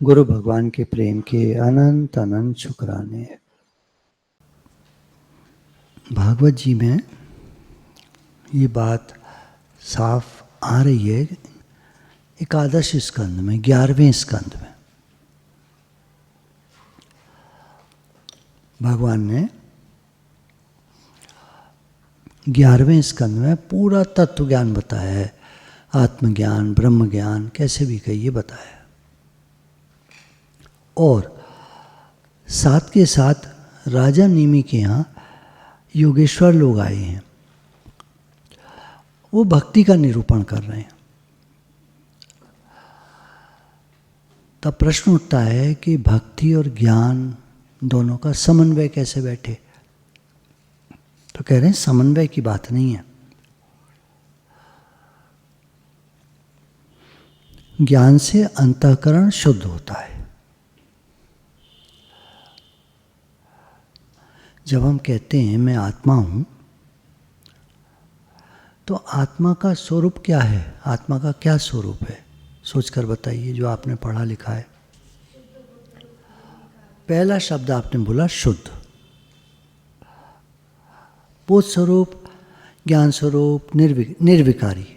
गुरु भगवान के प्रेम के अनंत अनंत शुक्राने। भागवत जी में ये बात साफ आ रही है। एकादश स्कंद में 11वें स्कंद में भगवान ने 11वें स्कंद में पूरा तत्व ज्ञान बताया है। आत्मज्ञान, ब्रह्म ज्ञान कैसे भी कहिए बताया। और साथ के साथ राजा नीमि के यहाँ योगेश्वर लोग आए हैं, वो भक्ति का निरूपण कर रहे हैं। तब प्रश्न उठता है कि भक्ति और ज्ञान दोनों का समन्वय कैसे बैठे। तो कह रहे हैं समन्वय की बात नहीं है। ज्ञान से अंतःकरण शुद्ध होता है। जब हम कहते हैं मैं आत्मा हूं, तो आत्मा का स्वरूप क्या है? आत्मा का क्या स्वरूप है? सोचकर बताइए, जो आपने पढ़ा लिखा है। पहला शब्द आपने बोला शुद्ध। बोध स्वरूप, ज्ञान स्वरूप, निर्विकारी,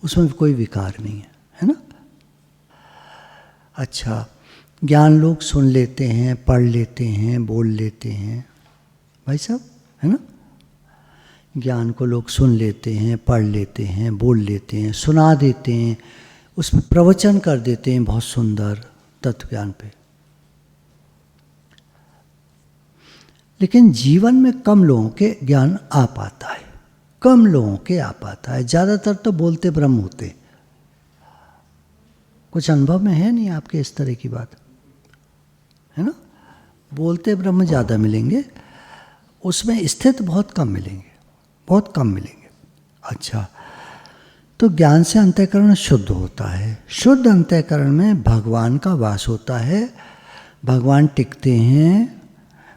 उसमें कोई विकार नहीं है ना? अच्छा, ज्ञान लोग सुन लेते हैं, पढ़ लेते हैं, बोल लेते हैं, भाई साहब, है ना? ज्ञान को लोग सुन लेते हैं, पढ़ लेते हैं, बोल लेते हैं, सुना देते हैं, उसमें प्रवचन कर देते हैं बहुत सुंदर तत्व ज्ञान पे। लेकिन जीवन में कम लोगों के ज्ञान आ पाता है, कम लोगों के आ पाता है। ज़्यादातर तो बोलते ब्रह्म होते। कुछ अनुभव में है नहीं आपके इस तरह की बात, है ना? बोलते ब्रह्म ज़्यादा मिलेंगे, उसमें स्थित बहुत कम मिलेंगे, बहुत कम मिलेंगे। अच्छा, तो ज्ञान से अंतःकरण शुद्ध होता है। शुद्ध अंतःकरण में भगवान का वास होता है, भगवान टिकते हैं।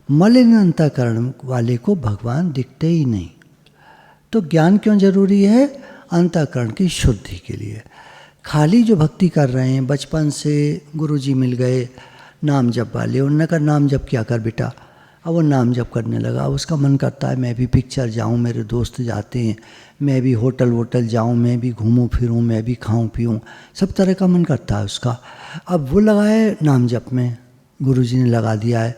मलिन अंतःकरण वाले को भगवान दिखते ही नहीं। तो ज्ञान क्यों जरूरी है? अंतःकरण की शुद्धि के लिए। खाली जो भक्ति कर रहे हैं, बचपन से गुरुजी मिल गए नाम जप वाले, उन्होंने कहा नाम जप क्या कर बेटा। अब वो नाम जप करने लगा, उसका मन करता है मैं भी पिक्चर जाऊं, मेरे दोस्त जाते हैं, मैं भी होटल वोटल जाऊं, मैं भी घूमूं फिरूं, मैं भी खाऊं पीऊं, सब तरह का मन करता है उसका। अब वो लगा है नाम जप में, गुरुजी ने लगा दिया है।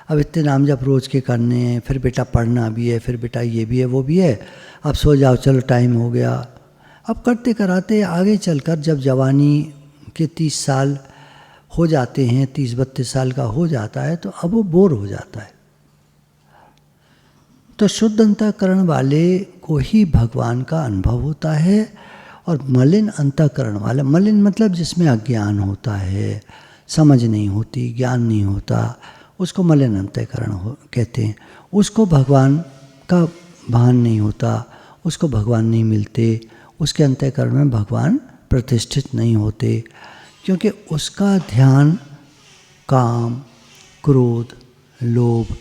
अब इतने नाम जप रोज़ के करने हैं, फिर बेटा पढ़ना भी है, फिर बेटा ये भी है वो भी है, अब सो जाओ, चलो टाइम हो गया। अब करते कराते आगे चलकर जब जवानी के 30 साल हो जाते हैं, 30-32 साल का हो जाता है, तो अब वो बोर हो जाता है। तो शुद्ध अंतःकरण वाले को ही भगवान का अनुभव होता है। और मलिन अंतःकरण वाला, मलिन मतलब जिसमें अज्ञान होता है, समझ नहीं होती, ज्ञान नहीं होता, उसको मलिन अंतःकरण कहते हैं। उसको भगवान का भान नहीं होता, उसको भगवान नहीं मिलते, उसके अंतःकरण में भगवान प्रतिष्ठित नहीं होते, क्योंकि उसका ध्यान काम, क्रोध, लोभ,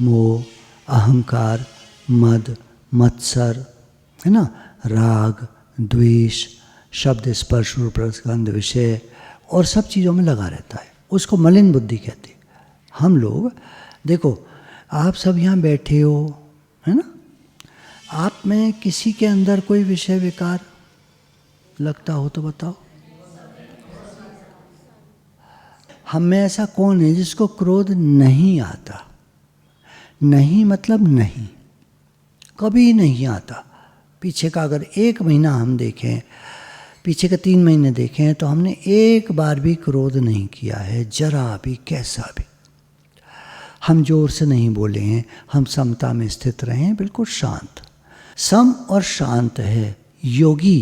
मोह, अहंकार, मद, मत्सर, है ना, राग, द्वेष, शब्द स्पर्श रूप रसगंध विषय और सब चीज़ों में लगा रहता है। उसको मलिन बुद्धि कहते हैं। हम लोग देखो, आप सब यहाँ बैठे हो, है ना? आप में किसी के अंदर कोई विषय विकार लगता हो तो बताओ। हम में ऐसा कौन है जिसको क्रोध नहीं आता? नहीं मतलब नहीं, कभी नहीं आता। पीछे का अगर 1 महीना हम देखें, पीछे का 3 महीने देखें, तो हमने एक बार भी क्रोध नहीं किया है, जरा भी, कैसा भी। हम जोर से नहीं बोले हैं, हम समता में स्थित रहे हैं, बिल्कुल शांत। सम और शांत है योगी,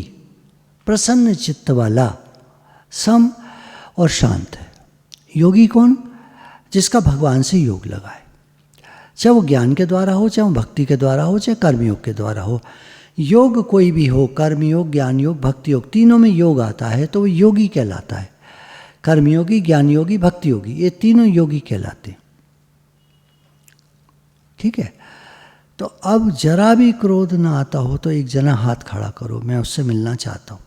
प्रसन्न चित्त वाला सम और शांत है। योगी कौन? जिसका भगवान से योग लगा है, चाहे वो ज्ञान के द्वारा हो, चाहे वो भक्ति के द्वारा हो, चाहे कर्मयोग के द्वारा हो। योग कोई भी हो, कर्मयोग, ज्ञान योग, भक्ति योग, तीनों में योग आता है तो वो योगी कहलाता है। कर्मयोगी, ज्ञान योगी, भक्ति योगी, ये तीनों योगी कहलाते हैं। ठीक है? तो अब जरा भी क्रोध ना आता हो तो एक जना हाथ खड़ा करो, मैं उससे मिलना चाहता हूँ।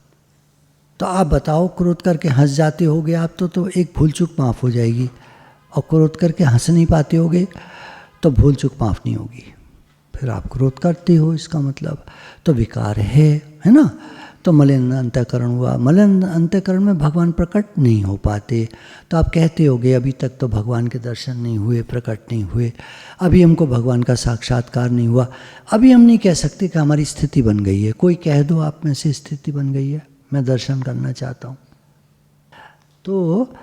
तो आप बताओ, क्रोध करके हंस जाते होगे आप तो एक भूल चूक माफ़ हो जाएगी, और क्रोध करके हंस नहीं पाते होगे तो भूल चूक माफ़ नहीं होगी। फिर आप क्रोध करते हो, इसका मतलब तो विकार है ना। तो मलिन अंतःकरण हुआ। मलिन अंतःकरण में भगवान प्रकट नहीं हो पाते। तो आप कहते होगे अभी तक तो भगवान के दर्शन नहीं हुए, प्रकट नहीं हुए, अभी हमको भगवान का साक्षात्कार नहीं हुआ। अभी हम नहीं कह सकते कि हमारी स्थिति बन गई है। कोई कह दो आप में से स्थिति बन गई है, मैं दर्शन करना चाहता हूँ। तो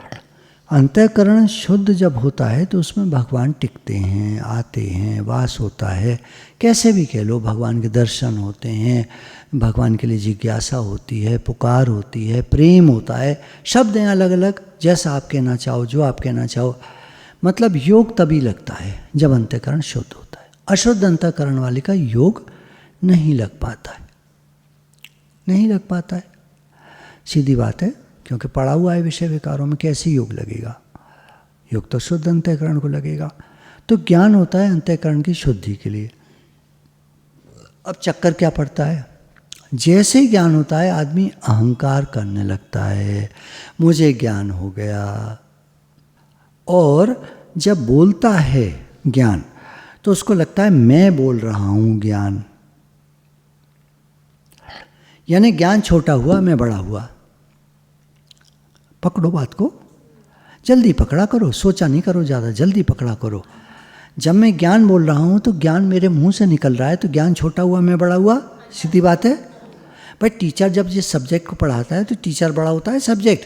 अंतःकरण शुद्ध जब होता है तो उसमें भगवान टिकते हैं, आते हैं, वास होता है। कैसे भी कह लो, भगवान के दर्शन होते हैं, भगवान के लिए जिज्ञासा होती है, पुकार होती है, प्रेम होता है। शब्द हैं अलग अलग, जैसा आप कहना चाहो, जो आप कहना चाहो। मतलब योग तभी लगता है जब अंतःकरण शुद्ध होता है। अशुद्ध अंतःकरण वाले का योग नहीं लग पाता है, नहीं लग पाता है। सीधी बात है, क्योंकि पड़ा हुआ है विषय विकारों में, कैसे योग लगेगा? योग तो शुद्ध अंतःकरण को लगेगा। तो ज्ञान होता है अंतःकरण की शुद्धि के लिए। अब चक्कर क्या पड़ता है? जैसे ही ज्ञान होता है आदमी अहंकार करने लगता है, मुझे ज्ञान हो गया। और जब बोलता है ज्ञान तो उसको लगता है मैं बोल रहा हूँ ज्ञान, यानी ज्ञान छोटा हुआ, मैं बड़ा हुआ। पकड़ो बात को, जल्दी पकड़ा करो, सोचा नहीं करो ज़्यादा, जल्दी पकड़ा करो। जब मैं ज्ञान बोल रहा हूँ तो ज्ञान मेरे मुंह से निकल रहा है, तो ज्ञान छोटा हुआ, मैं बड़ा हुआ। सीधी बात है भाई। टीचर जब जिस सब्जेक्ट को पढ़ाता है तो टीचर बड़ा होता है, सब्जेक्ट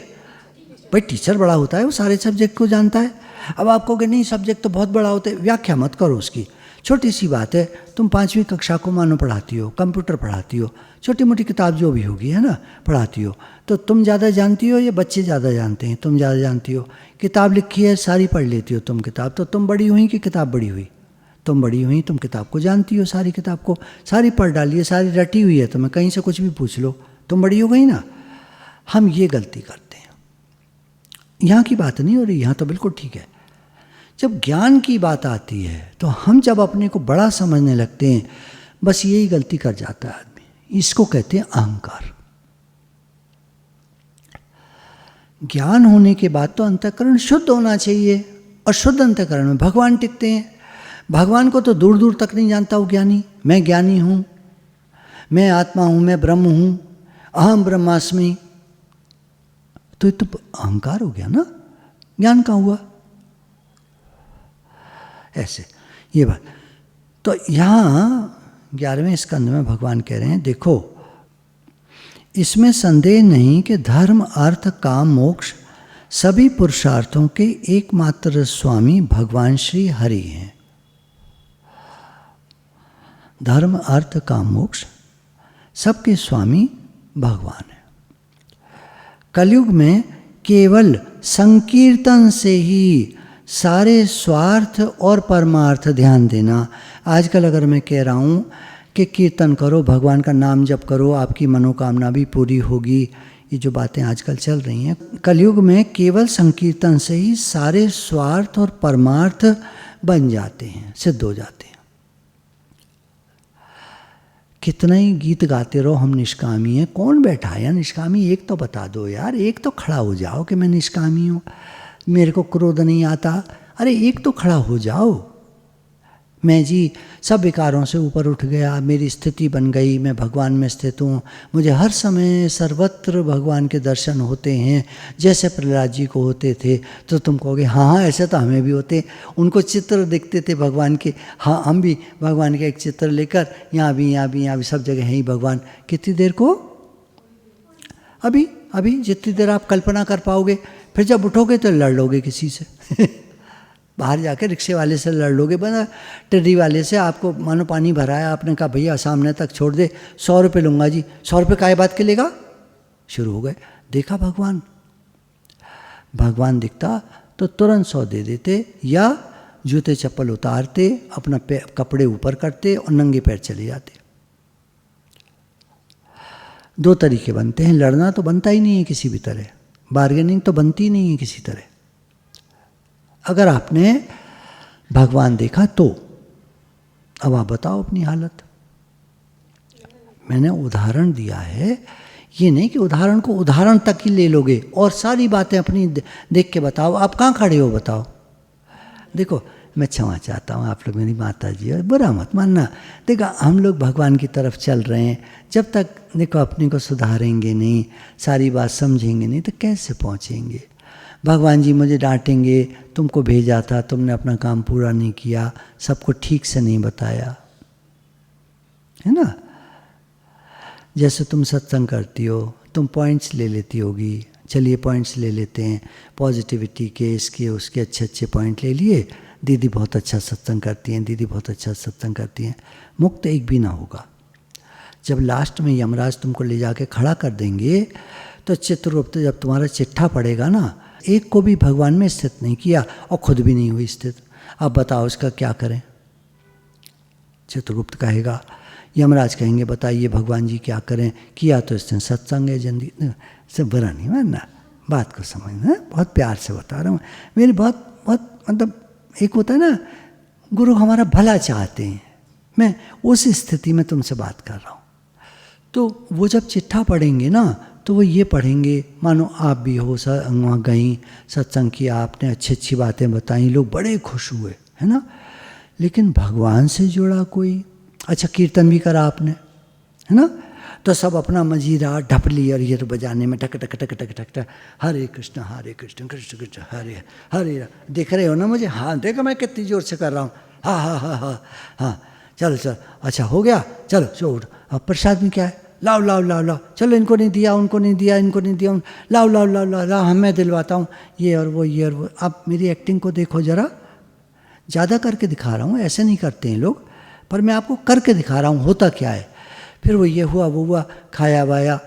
भाई टीचर बड़ा होता है, वो सारे सब्जेक्ट को जानता है। अब आप कहोगे नहीं सब्जेक्ट तो बहुत बड़ा होता है, व्याख्या मत करो उसकी। छोटी सी बात है, तुम 5वीं कक्षा को मानो पढ़ाती हो, कंप्यूटर पढ़ाती हो, छोटी मोटी किताब जो भी होगी है ना, पढ़ाती हो, तो तुम ज़्यादा जानती हो या बच्चे ज़्यादा जानते हैं? तुम ज़्यादा जानती हो। किताब लिखी है, सारी पढ़ लेती हो तुम किताब, तो तुम बड़ी हुई कि किताब बड़ी हुई? तुम बड़ी हुई, तुम किताब को जानती हो, सारी किताब को सारी पढ़ डाली है, सारी रटी हुई है, तुम्हें कहीं से कुछ भी पूछ लो, तुम बड़ी हो गई ना। हम ये गलती करते हैं। यहाँ की बात नहीं हो रही, यहाँ तो बिल्कुल ठीक है। जब ज्ञान की बात आती है तो हम जब अपने को बड़ा समझने लगते हैं, बस यही गलती कर जाता है आदमी। इसको कहते हैं अहंकार। ज्ञान होने के बाद तो अंतःकरण शुद्ध होना चाहिए, और शुद्ध अंतःकरण में भगवान टिकते हैं। भगवान को तो दूर दूर तक नहीं जानता वो ज्ञानी। मैं ज्ञानी हूँ, मैं आत्मा हूँ, मैं ब्रह्म हूँ, अहम ब्रह्मास्मि। तो ये तो अहंकार हो गया ना, ज्ञान कहाँ हुआ? ऐसे ये बात। तो यहाँ 11वें स्कंद में भगवान कह रहे हैं, देखो इसमें संदेह नहीं कि धर्म, अर्थ, काम, मोक्ष सभी पुरुषार्थों के एकमात्र स्वामी भगवान श्री हरि हैं। धर्म, अर्थ, काम, मोक्ष सबके स्वामी भगवान है। कलयुग में केवल संकीर्तन से ही सारे स्वार्थ और परमार्थ ध्यान देना। आजकल अगर मैं कह रहा हूँ कि कीर्तन करो, भगवान का नाम जप करो, आपकी मनोकामना भी पूरी होगी, ये जो बातें आजकल चल रही हैं, कलयुग में केवल संकीर्तन से ही सारे स्वार्थ और परमार्थ बन जाते हैं, सिद्ध हो जाते हैं। कितना ही गीत गाते रहो हम निष्कामी हैं, कौन बैठा है यार निष्कामी? एक तो बता दो यार, एक तो खड़ा हो जाओ कि मैं निष्कामी हूँ, मेरे को क्रोध नहीं आता। अरे एक तो खड़ा हो जाओ। मैं जी सब विकारों से ऊपर उठ गया, मेरी स्थिति बन गई, मैं भगवान में स्थित हूँ, मुझे हर समय सर्वत्र भगवान के दर्शन होते हैं, जैसे प्रहलाद जी को होते थे। तो तुम कहोगे हाँ हाँ ऐसे तो हमें भी होते, उनको चित्र दिखते थे भगवान के। हाँ हम भी भगवान के एक चित्र लेकर यहाँ भी सब जगह हैं ही भगवान। कितनी देर को? अभी जितनी देर आप कल्पना कर पाओगे। फिर जब उठोगे तो लड़ लोगे किसी से बाहर जाके रिक्शे वाले से लड़ लोगे, बना टिड्डी वाले से। आपको मानो पानी भरा है, आपने कहा भैया सामने तक छोड़ दे, 100 रुपये लूँगा जी। 100 रुपये काय बात के लेगा? शुरू हो गए। देखा भगवान दिखता तो तुरंत 100 दे देते, या जूते चप्पल उतारते, अपना कपड़े ऊपर करते और नंगे पैर चले जाते। 2 तरीके बनते हैं, लड़ना तो बनता ही नहीं है किसी भी तरह, बार्गेनिंग तो बनती नहीं है किसी तरह। अगर आपने भगवान देखा तो अब आप बताओ अपनी हालत। मैंने उदाहरण दिया है, ये नहीं कि उदाहरण को उदाहरण तक ही ले लोगे और सारी बातें अपनी देख के बताओ। आप कहाँ खड़े हो बताओ। देखो मैं क्षमा चाहता हूँ, आप लोग मेरी माता जी और बुरा मत मानना। देखो हम लोग भगवान की तरफ चल रहे हैं, जब तक देखो अपने को सुधारेंगे नहीं, सारी बात समझेंगे नहीं, तो कैसे पहुँचेंगे। भगवान जी मुझे डांटेंगे, तुमको भेजा था, तुमने अपना काम पूरा नहीं किया, सबको ठीक से नहीं बताया, है ना। जैसे तुम सत्संग करती हो, तुम पॉइंट्स ले लेती होगी, चलिए पॉइंट्स ले लेते हैं, पॉजिटिविटी के, इसके उसके अच्छे अच्छे पॉइंट ले लिए। दीदी बहुत अच्छा सत्संग करती हैं, दीदी बहुत अच्छा सत्संग करती हैं, मुक्त एक भी ना होगा। जब लास्ट में यमराज तुमको ले जाके खड़ा कर देंगे, तो चित्रगुप्त जब तुम्हारा चिट्ठा पड़ेगा ना, एक को भी भगवान में स्थित नहीं किया और खुद भी नहीं हुई स्थित, अब बताओ इसका क्या करें। चित्रगुप्त कहेगा, यमराज कहेंगे बताइए भगवान जी क्या करें, किया तो इसने सत्संग है, जिंदगी से बुरा नहीं मानना, बात को समझना, बहुत प्यार से बता रहा हूँ। मेरी बहुत बहुत मतलब एक होता है ना, गुरु हमारा भला चाहते हैं, मैं उस स्थिति में तुमसे बात कर रहा हूँ। तो वो जब चिट्ठा पढ़ेंगे ना, तो वो ये पढ़ेंगे, मानो आप भी हो वहाँ गई, सत्संग किया आपने, अच्छी अच्छी बातें बताई, लोग बड़े खुश हुए, है ना। लेकिन भगवान से जुड़ा कोई, अच्छा कीर्तन भी करा आपने, है ना, तो सब अपना मजीरा ढपली और ये बजाने में टक टक टक टक टक टक, हरे कृष्ण कृष्ण कृष्ण हरे हरे, देख रहे हो ना मुझे, हाँ देखो मैं कितनी जोर से कर रहा हूँ, हाँ हाँ हाँ हाँ हाँ, चलो चलो, अच्छा हो गया, चलो चलो उठ। अब प्रसाद में क्या है, लाओ लाओ लाओ लाओ, चलो इनको नहीं दिया, उनको नहीं दिया, इनको नहीं दिया, लाओ लाओ लाओ लाओ लाओ, हम मैं दिलवाता हूँ, ये और वो ये और वो। आप मेरी एक्टिंग को देखो ज़रा, ज़्यादा करके दिखा रहा हूँ, ऐसे नहीं करते हैं लोग, पर मैं आपको करके दिखा रहा हूँ होता क्या है। फिर वो ये हुआ वो हुआ, खाया वाया।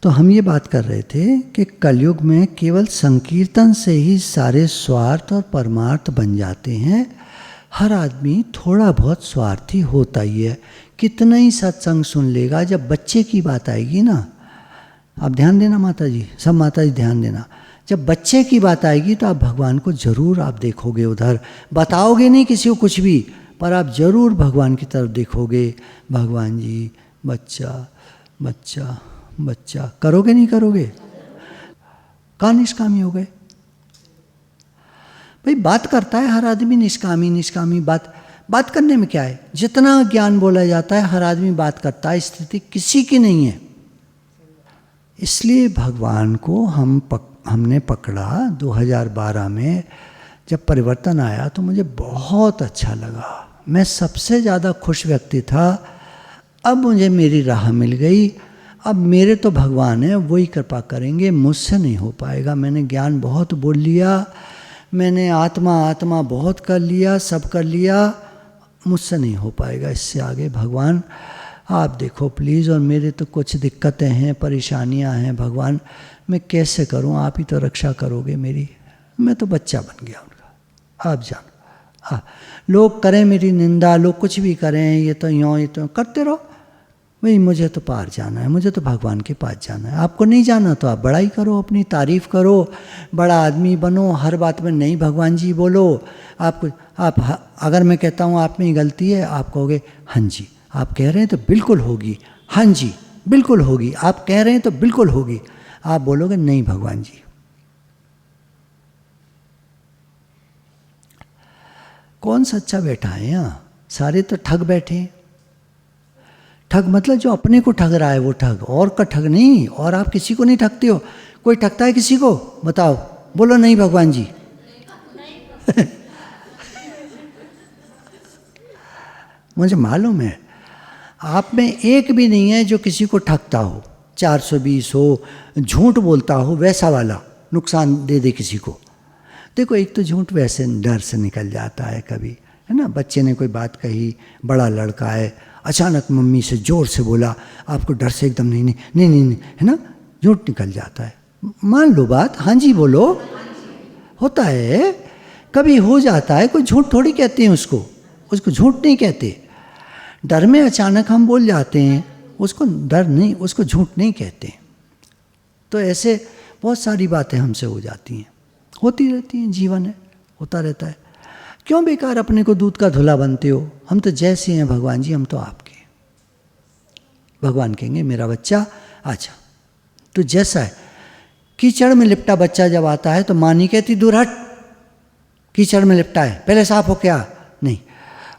तो हम ये बात कर रहे थे कि कलयुग में केवल संकीर्तन से ही सारे स्वार्थ और परमार्थ बन जाते हैं। हर आदमी थोड़ा बहुत स्वार्थी होता ही है, कितना ही सत्संग सुन लेगा, जब बच्चे की बात आएगी ना, आप ध्यान देना माता जी, सब माता जी ध्यान देना, जब बच्चे की बात आएगी तो आप भगवान को जरूर आप देखोगे उधर, बताओगे नहीं किसी को कुछ भी, पर आप जरूर भगवान की तरफ देखोगे। भगवान जी बच्चा बच्चा बच्चा, करोगे नहीं करोगे, कहाँ निष्कामी हो गए भाई। बात करता है हर आदमी निष्कामी निष्कामी, बात करने में क्या है, जितना ज्ञान बोला जाता है हर आदमी बात करता है, स्थिति किसी की नहीं है। इसलिए भगवान को हमने पकड़ा 2012 में, जब परिवर्तन आया तो मुझे बहुत अच्छा लगा, मैं सबसे ज़्यादा खुश व्यक्ति था। अब मुझे मेरी राह मिल गई, अब मेरे तो भगवान हैं, वही कृपा करेंगे, मुझसे नहीं हो पाएगा। मैंने ज्ञान बहुत बोल लिया, मैंने आत्मा आत्मा बहुत कर लिया, सब कर लिया, मुझसे नहीं हो पाएगा इससे आगे। भगवान आप देखो प्लीज़, और मेरे तो कुछ दिक्कतें हैं, परेशानियां हैं, भगवान मैं कैसे करूं, आप ही तो रक्षा करोगे मेरी। मैं तो बच्चा बन गया उनका, आप जानो। लोग करें मेरी निंदा, लोग कुछ भी करें, ये तो यूँ ये तो करते रहो भाई, मुझे तो पार जाना है, मुझे तो भगवान के पास जाना है। आपको नहीं जाना तो आप बड़ाई करो, अपनी तारीफ़ करो, बड़ा आदमी बनो, हर बात में नहीं भगवान जी बोलो। आप अगर मैं कहता हूँ आप में ही गलती है, आप कहोगे हाँ जी, आप कह रहे हैं तो बिल्कुल होगी, हाँ जी बिल्कुल होगी, आप कह रहे हैं तो बिल्कुल होगी। आप बोलोगे नहीं भगवान जी। कौन सच्चा बैठा है यहाँ, सारे तो ठग बैठे हैं। ठग मतलब जो अपने को ठग रहा है वो ठग, और का ठग नहीं। और आप किसी को नहीं ठगते हो, कोई ठगता है किसी को, बताओ, बोलो नहीं भगवान जी। मुझे मालूम है आप में एक भी नहीं है जो किसी को ठगता हो, 420 हो, झूठ बोलता हो, वैसा वाला नुकसान दे दे किसी को। देखो एक तो झूठ वैसे डर से निकल जाता है कभी, है ना। बच्चे ने कोई बात कही, बड़ा लड़का है, अचानक मम्मी से जोर से बोला, आपको डर से एकदम नहीं नहीं नहीं नहीं, नहीं है ना, झूठ निकल जाता है। मान लो बात, हाँ जी बोलो, होता है, कभी हो जाता है, कोई झूठ थोड़ी कहते हैं उसको झूठ नहीं कहते। डर में अचानक हम बोल जाते हैं, उसको डर नहीं, उसको झूठ नहीं कहते। तो ऐसे बहुत सारी बातें हमसे हो जाती हैं, होती रहती हैं, जीवन है, होता रहता है। क्यों बेकार अपने को दूध का धुला बनते हो, हम तो जैसे हैं भगवान जी, हम तो आपके। भगवान कहेंगे मेरा बच्चा अच्छा तो जैसा है, कीचड़ में लिपटा बच्चा जब आता है तो माँ नहीं कहती दूर हट, कीचड़ में लिपटा है, पहले साफ हो क्या, नहीं,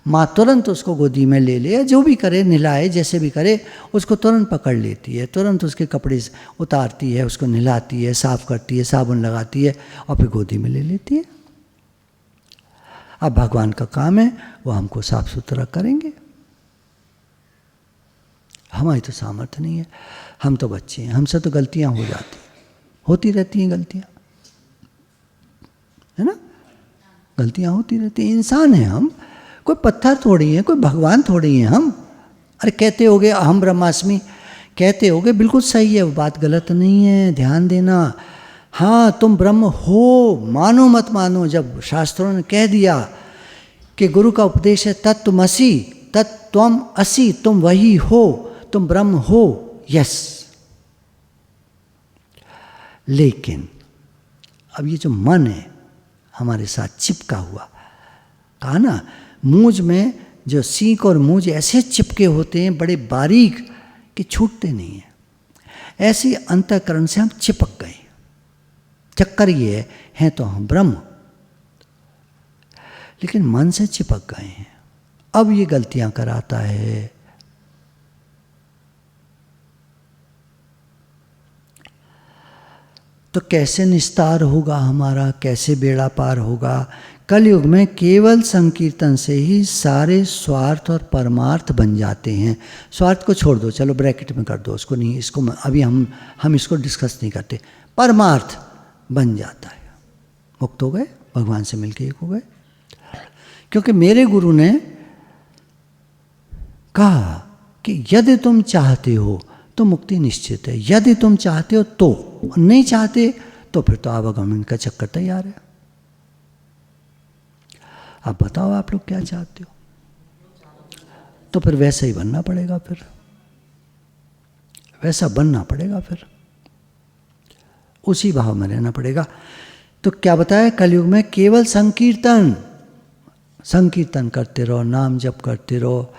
माँ तुरंत उसको गोदी में ले ले, जो भी करे, नहलाए, जैसे भी करे, उसको तुरंत पकड़ लेती है, तुरंत उसके कपड़े उतारती है, उसको नहलाती है, साफ करती है, साबुन लगाती है और फिर गोदी में ले लेती है। अब भगवान का काम है, वो हमको साफ सुथरा करेंगे। हमारी तो सामर्थ्य नहीं है, हम तो बच्चे हैं, हमसे तो गलतियां हो जाती, होती रहती हैं गलतियां, है ना, गलतियां होती रहती हैं, इंसान हैं हम, कोई पत्थर थोड़ी है, कोई भगवान थोड़ी है हम। अरे कहते होगे अहम ब्रह्मास्मि, कहते होगे, बिल्कुल सही है, वो बात गलत नहीं है, ध्यान देना। हाँ, तुम ब्रह्म हो, मानो मत मानो, जब शास्त्रों ने कह दिया कि गुरु का उपदेश है तत्त्वमसि, तत्त्वम असि, तुम वही हो, तुम ब्रह्म हो, यस। लेकिन अब ये जो मन है हमारे साथ चिपका हुआ, कहा ना, मूंज में जो सींक और मूंज ऐसे चिपके होते हैं बड़े बारीक कि छूटते नहीं हैं, ऐसी अंतःकरण से हम चिपक गए। चक्कर ये है तो हम ब्रह्म, लेकिन मन से चिपक गए हैं, अब ये गलतियां कराता है। तो कैसे निस्तार होगा हमारा, कैसे बेड़ा पार होगा? कलयुग में केवल संकीर्तन से ही सारे स्वार्थ और परमार्थ बन जाते हैं। स्वार्थ को छोड़ दो, चलो ब्रैकेट में कर दो उसको, नहीं, इसको अभी हम इसको डिस्कस नहीं करते। परमार्थ बन जाता है, मुक्त हो गए, भगवान से मिलके एक हो गए। क्योंकि मेरे गुरु ने कहा कि यदि तुम चाहते हो तो मुक्ति निश्चित है, यदि तुम चाहते हो तो, नहीं चाहते तो फिर तो आवागमन का चक्कर तैयार है। आप बताओ आप लोग क्या चाहते हो, तो फिर वैसा ही बनना पड़ेगा, फिर वैसा बनना पड़ेगा, फिर उसी भाव में रहना पड़ेगा। तो क्या बताया, कलयुग में केवल संकीर्तन, संकीर्तन करते रहो, नाम जप करते रहो,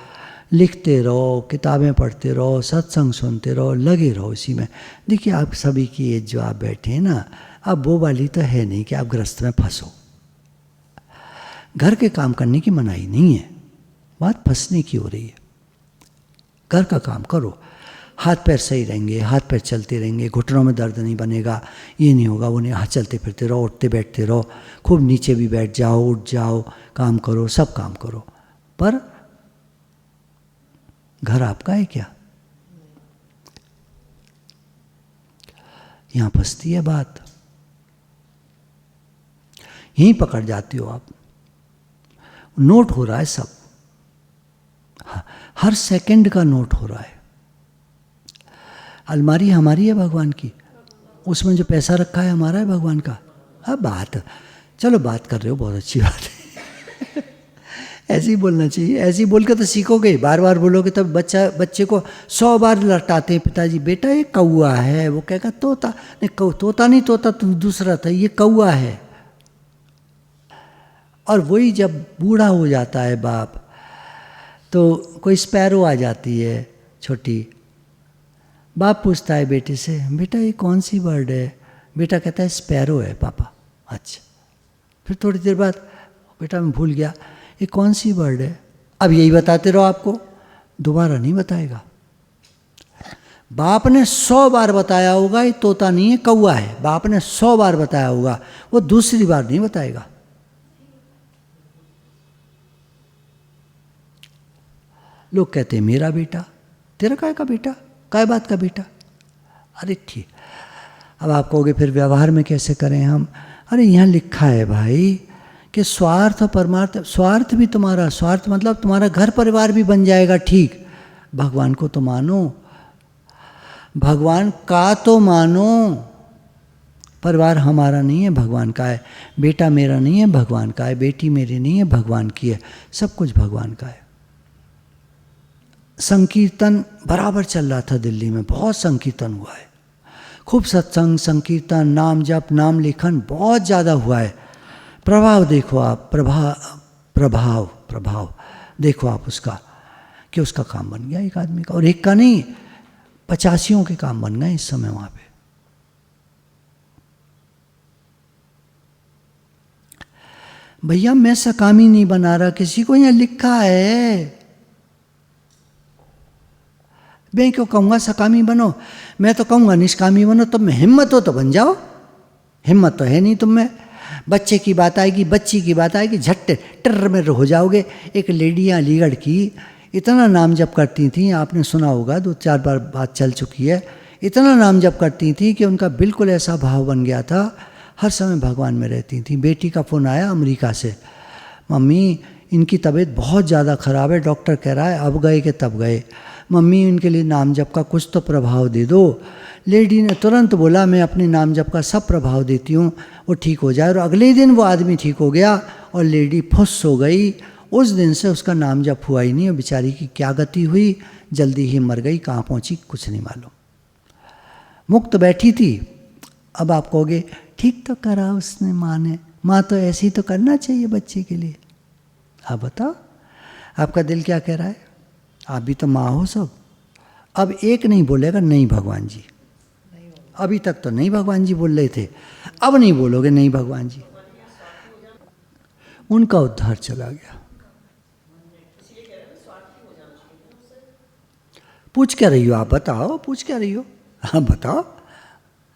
लिखते रहो, किताबें पढ़ते रहो, सत्संग सुनते रहो, लगे रहो इसी में। देखिए आप सभी की एज जो आप बैठे हैं ना, अब वो वाली तो है नहीं कि आप गृहस्थ में फंसो। घर के काम करने की मनाही नहीं है, बात फंसने की हो रही है। घर का काम करो, हाथ पैर सही रहेंगे, हाथ पैर चलते रहेंगे, घुटनों में दर्द नहीं बनेगा, ये नहीं होगा वो नहीं, हाथ चलते फिरते रहो, उठते बैठते रहो, खूब नीचे भी बैठ जाओ, उठ जाओ, काम करो, सब काम करो। पर घर आपका है क्या? यहां फंसती है बात, यहीं पकड़ जाती हो आप। नोट हो रहा है सब, हर सेकंड का नोट हो रहा है। अलमारी हमारी है भगवान की, उसमें जो पैसा रखा है हमारा है भगवान का। अब बात, चलो बात कर रहे हो, बहुत अच्छी बात है। ऐसे ही बोलना चाहिए, ऐसे ही बोल के तो सीखोगे, बार बार बोलोगे तब बच्चे को 100 बार लौटाते हैं पिताजी, बेटा ये कौआ है, वो कहेगा तोता, नहीं तोता नहीं, तोता तो दूसरा था, ये कौआ है। और वही जब बूढ़ा हो जाता है बाप, तो कोई स्पैरो आ जाती है छोटी, बाप पूछता है बेटे से, बेटा ये कौन सी बर्ड है? बेटा कहता है स्पैरो है पापा। अच्छा, फिर थोड़ी देर बाद, बेटा मैं भूल गया, ये कौन सी बर्ड है? अब यही बताते रहो, आपको दोबारा नहीं बताएगा। बाप ने 100 बार बताया होगा ये तोता नहीं है कौआ है, बाप ने 100 बार बताया होगा, वो दूसरी बार नहीं बताएगा। लोग कहते हैं मेरा बेटा, तेरा काय का बेटा, काय बात का बेटा? अरे ठीक, अब आप कहोगे फिर व्यवहार में कैसे करें हम? अरे यहाँ लिखा है भाई कि स्वार्थ और परमार्थ, स्वार्थ भी तुम्हारा, स्वार्थ मतलब तुम्हारा घर परिवार भी बन जाएगा, ठीक, भगवान को तो मानो, भगवान का तो मानो, परिवार हमारा नहीं है भगवान का है, बेटा मेरा नहीं है भगवान का है, बेटी मेरी नहीं है भगवान की है, सब कुछ भगवान का है। संकीर्तन बराबर चल रहा था दिल्ली में, बहुत संकीर्तन हुआ है, खूब सत्संग, संकीर्तन, नाम जप, नाम लेखन बहुत ज़्यादा हुआ है। प्रभाव देखो आप, प्रभाव देखो आप उसका, कि उसका काम बन गया एक आदमी का, और एक का नहीं, 85 के काम बन गए इस समय वहाँ पे। भैया मैं सकामी नहीं बना रहा, किसी को यहाँ लिखा है। मैं क्यों कहूँगा सकामी बनो, मैं तो कहूँगा निष्कामी बनो। तुम में हिम्मत हो तो बन जाओ, हिम्मत तो है नहीं तुम में। बच्चे की बात आएगी, बच्ची की बात आएगी, झट्टे टर में हो जाओगे। एक लेडी अलीगढ़ की इतना नाम जप करती थी, आपने सुना होगा, 2-4 बार बात चल चुकी है। इतना नाम जप करती थी कि उनका बिल्कुल ऐसा भाव बन गया था, हर समय भगवान में रहती थी। बेटी का फ़ोन आया अमेरिका से, मम्मी इनकी तबीयत बहुत ज़्यादा ख़राब है, डॉक्टर कह रहा है अब गए कि तब गए, मम्मी इनके लिए नाम जप का कुछ तो प्रभाव दे दो। लेडी ने तुरंत बोला मैं अपने नाम जप का सब प्रभाव देती हूँ, वो ठीक हो जाए। और अगले ही दिन वो आदमी ठीक हो गया और लेडी फुस हो गई। उस दिन से उसका नाम जप हुआ ही नहीं, और बेचारी की क्या गति हुई, जल्दी ही मर गई। कहाँ पहुँची कुछ नहीं मालूम, मुक्त बैठी थी। अब आप कहोगे ठीक तो करा उसने, माँ ने, माँ तो ऐसे ही तो करना चाहिए बच्चे के लिए। आप बताओ आपका दिल क्या कह रहा है, आप भी तो माँ हो सब। अब एक नहीं बोलेगा नहीं भगवान जी, अभी तक तो नहीं भगवान जी बोल रहे थे, अब नहीं बोलोगे नहीं भगवान जी। उनका उद्धार चला गया। पूछ क्या रही हो आप, बताओ पूछ क्या रही हो, हाँ बताओ।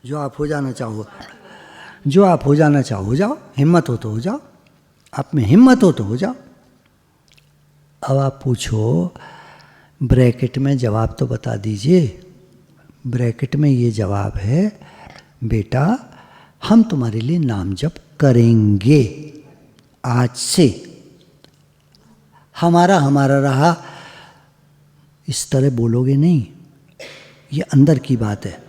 जो आप हो जाना चाहो, जो आप हो जाना चाहो हो जाओ, हिम्मत हो तो हो जाओ, आप में हिम्मत हो तो हो जाओ। अब आप पूछो ब्रैकेट में जवाब तो बता दीजिए। ब्रैकेट में ये जवाब है, बेटा हम तुम्हारे लिए नाम जप करेंगे आज से। हमारा हमारा रहा इस तरह बोलोगे नहीं, ये अंदर की बात है।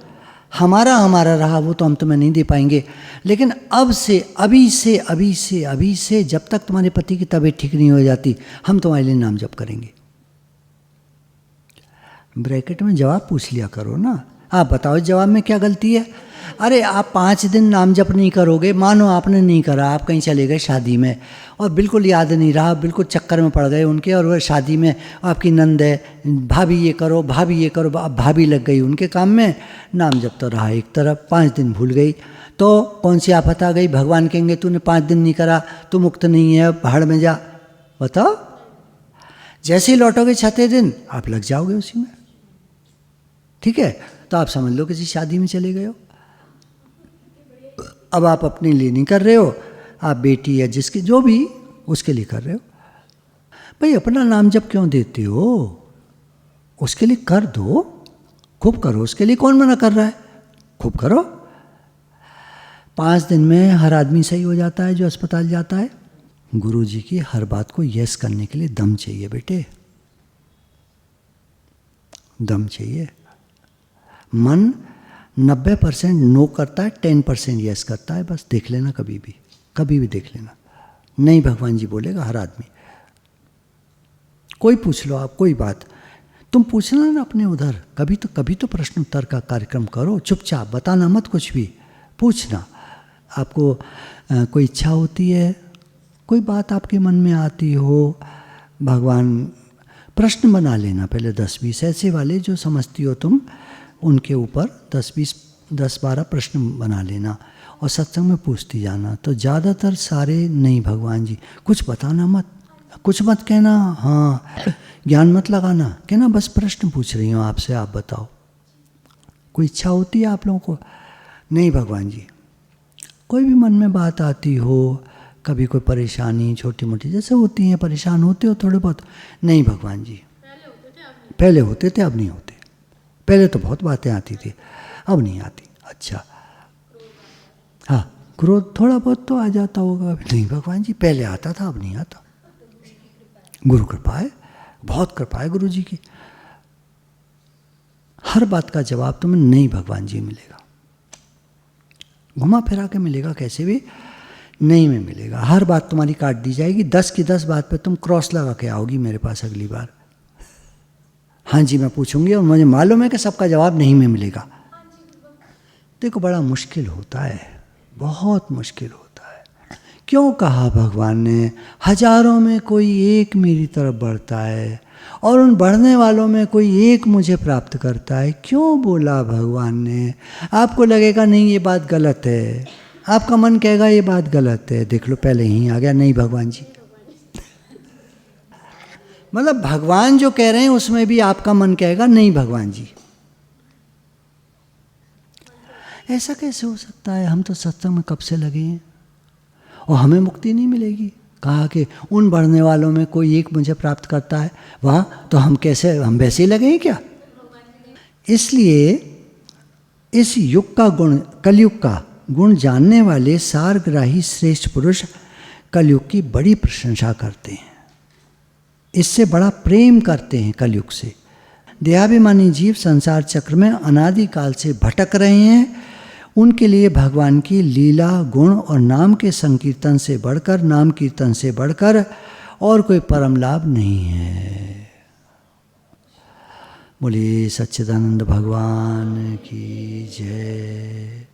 हमारा हमारा रहा वो तो हम तुम्हें नहीं दे पाएंगे, लेकिन अब से अभी से अभी से अभी से जब तक तुम्हारे पति की तबीयत ठीक नहीं हो जाती, हम तुम्हारे लिए नाम जप करेंगे। ब्रैकेट में जवाब पूछ लिया करो ना। आप बताओ जवाब में क्या गलती है। अरे आप 5 दिन नाम जप नहीं करोगे, मानो आपने नहीं करा, आप कहीं चले गए शादी में और बिल्कुल याद नहीं रहा, बिल्कुल चक्कर में पड़ गए उनके, और वह शादी में आपकी नंद है, भाभी ये करो भाभी ये करो, अब भाभी लग गई उनके काम में, नाम जप तो रहा एक तरफ, 5 दिन भूल गई तो कौन सी आफत आ गई। भगवान कहेंगे तूने 5 दिन नहीं करा, तू मुक्त नहीं है, भाड़ में जा। बताओ, जैसे ही लौटोगे 6वें दिन आप लग जाओगे उसी में, ठीक है। तो आप समझ लो किसी शादी में चले गए हो। अब आप अपने लिए नहीं कर रहे हो, आप बेटी या जिसके जो भी उसके लिए कर रहे हो। भाई अपना नाम जप क्यों देते हो, उसके लिए कर दो, खूब करो, उसके लिए कौन मना कर रहा है, खूब करो। 5 दिन में हर आदमी सही हो जाता है जो अस्पताल जाता है। गुरु जी की हर बात को यस करने के लिए दम चाहिए बेटे, दम चाहिए। मन 90% नो करता है, 10% यस करता है, बस देख लेना, कभी भी देख लेना। नहीं भगवान जी बोलेगा हर आदमी। कोई पूछ लो आप, कोई बात तुम पूछना ना अपने उधर, कभी तो प्रश्न उत्तर का कार्यक्रम करो, चुपचाप बताना मत, कुछ भी पूछना। आपको कोई इच्छा होती है, कोई बात आपके मन में आती हो, भगवान प्रश्न बना लेना पहले 10-20 ऐसे वाले जो समझती हो तुम, उनके ऊपर 10-12 प्रश्न बना लेना और सत्संग में पूछती जाना। तो ज़्यादातर सारे नहीं भगवान जी, कुछ बताना मत, कुछ मत कहना, हाँ ज्ञान मत लगाना, कहना बस प्रश्न पूछ रही हूँ आपसे, आप बताओ। कोई इच्छा होती है आप लोगों को, नहीं भगवान जी। कोई भी मन में बात आती हो, कभी कोई परेशानी छोटी मोटी जैसे होती हैं, परेशान होते हो थोड़े बहुत, नहीं भगवान जी। पहले होते थे अब नहीं होते, पहले तो बहुत बातें आती थी अब नहीं आती। अच्छा हाँ, क्रोध थोड़ा बहुत तो आ जाता होगा, नहीं भगवान जी पहले आता था अब नहीं आता। गुरु कृपा है, बहुत कृपा है गुरु जी की। हर बात का जवाब तुम्हें नहीं भगवान जी मिलेगा, घुमा फिरा के मिलेगा, कैसे भी नहीं में मिलेगा। हर बात तुम्हारी काट दी जाएगी, 10 की 10 बात पे तुम क्रॉस लगा के आओगी मेरे पास अगली बार। हाँ जी मैं पूछूंगी और मुझे मालूम है कि सबका जवाब नहीं में मिलेगा। देखो बड़ा मुश्किल होता है, बहुत मुश्किल होता है। क्यों कहा भगवान ने हजारों में कोई एक मेरी तरफ बढ़ता है और उन बढ़ने वालों में कोई एक मुझे प्राप्त करता है। क्यों बोला भगवान ने? आपको लगेगा नहीं ये बात गलत है, आपका मन कहेगा ये बात गलत है, देख लो पहले ही आ गया, नहीं भगवान जी। मतलब भगवान जो कह रहे हैं उसमें भी आपका मन कहेगा नहीं भगवान जी। ऐसा कैसे हो सकता है? हम तो सत्संग में कब से लगे हैं और हमें मुक्ति नहीं मिलेगी। कहा कि उन बढ़ने वालों में कोई एक मुझे प्राप्त करता है, वहाँ तो हम वैसे ही लगे हैं क्या? इसलिए इस युग का गुण, कलयुग का गुण जानने वाले सारग्राही श्रेष्ठ पुरुष कलयुग की बड़ी प्रशंसा करते हैं, इससे बड़ा प्रेम करते हैं कलयुग से। देहाभिमानी जीव संसार चक्र में अनादिकाल से भटक रहे हैं, उनके लिए भगवान की लीला, गुण और नाम के संकीर्तन से बढ़कर, नाम कीर्तन से बढ़कर और कोई परम लाभ नहीं है। बोलिए सच्चिदानंद भगवान की जय।